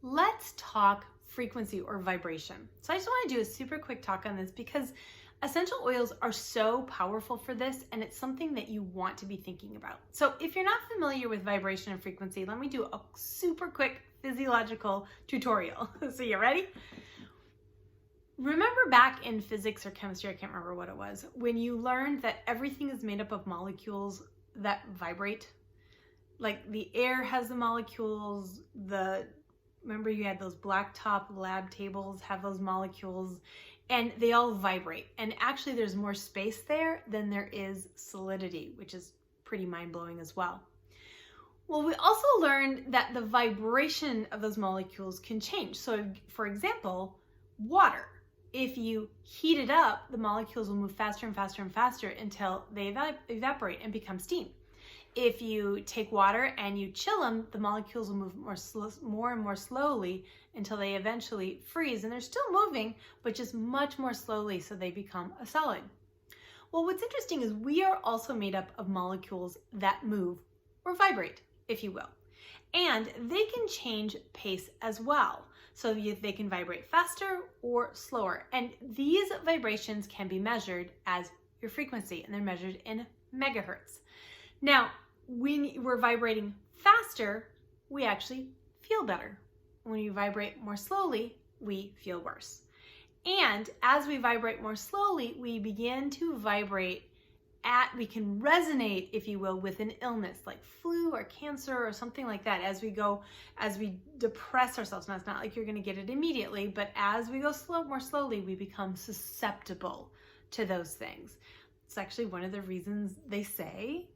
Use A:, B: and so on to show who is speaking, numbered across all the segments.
A: let's talk frequency or vibration. So I just want to do a super quick talk on this because essential oils are so powerful for this, and it's something that you want to be thinking about. So if you're not familiar with vibration and frequency, let me do a super quick physiological tutorial. So you ready? Remember back in physics or chemistry, I can't remember what it was, when you learned that everything is made up of molecules that vibrate? Like the air has the molecules, remember you had those blacktop lab tables have those molecules, and they all vibrate. And actually there's more space there than there is solidity, which is pretty mind-blowing as well. Well, we also learned that the vibration of those molecules can change. So for example, water. If you heat it up, the molecules will move faster and faster and faster until they evaporate and become steam. If you take water and you chill them, the molecules will move more and more slowly until they eventually freeze. And they're still moving, but just much more slowly, so they become a solid. Well, what's interesting is we are also made up of molecules that move or vibrate, if you will. And they can change pace as well. So they can vibrate faster or slower. And these vibrations can be measured as your frequency, and they're measured in megahertz. Now, when we're vibrating faster, we actually feel better. When you vibrate more slowly, we feel worse. And as we vibrate more slowly, we begin to vibrate we can resonate, if you will, with an illness like flu or cancer or something like that. As we depress ourselves, now it's not like you're going to get it immediately, but as we go more slowly, we become susceptible to those things. It's actually one of the reasons they say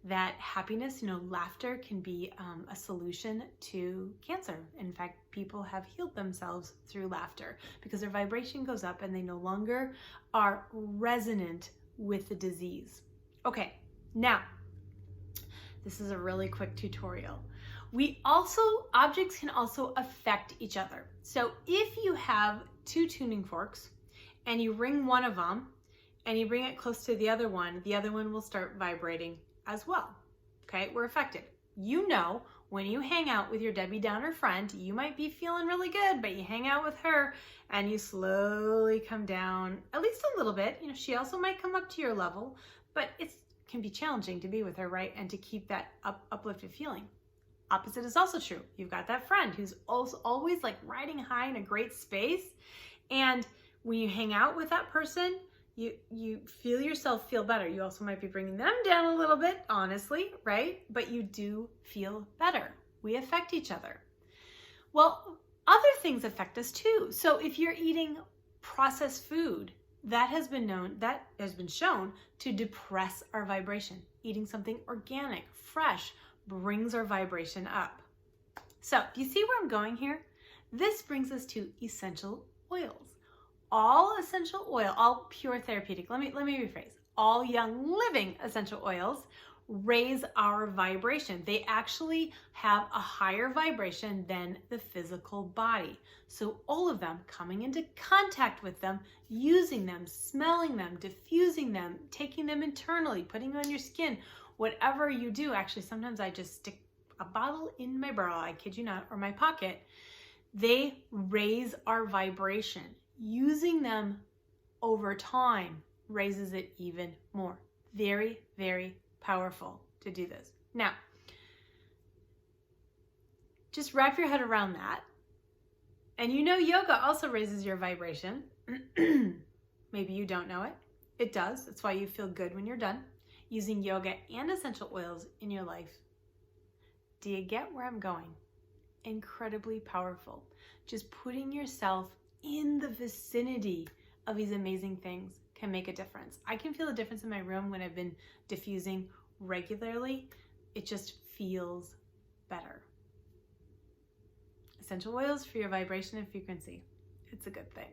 A: that happiness, laughter can be a solution to cancer. In fact, people have healed themselves through laughter because their vibration goes up and they no longer are resonant with the disease. Okay, now, this is a really quick tutorial. Objects can also affect each other. So if you have two tuning forks and you ring one of them and you bring it close to the other one will start vibrating as well. Okay, we're affected. When you hang out with your Debbie Downer friend, you might be feeling really good, but you hang out with her and you slowly come down at least a little bit. She also might come up to your level, but it can be challenging to be with her, right? And to keep that uplifted feeling. Opposite is also true. You've got that friend who's also always like riding high in a great space. And when you hang out with that person, you feel yourself feel better. You also might be bringing them down a little bit, honestly, right? But you do feel better. We affect each other. Well, other things affect us too. So if you're eating processed food, that has been shown to depress our vibration. Eating something organic, fresh, brings our vibration up. So do you see where I'm going here? This brings us to essential oils. All essential oil, all pure therapeutic, let me rephrase. All young living essential oils raise our vibration. They actually have a higher vibration than the physical body. So all of them, coming into contact with them, using them, smelling them, diffusing them, taking them internally, putting them on your skin, whatever you do. Actually, sometimes I just stick a bottle in my bra, I kid you not, or my pocket. They raise our vibration. Using them over time raises it even more. Very, very powerful to do this. Now, just wrap your head around that. And yoga also raises your vibration. Maybe you don't know it. It does. That's why you feel good when you're done using yoga and essential oils in your life. Do you get where I'm going? Incredibly powerful. Just putting yourself in the vicinity of these amazing things can make a difference. I can feel a difference in my room when I've been diffusing regularly. It just feels better. Essential oils for your vibration and frequency. It's a good thing.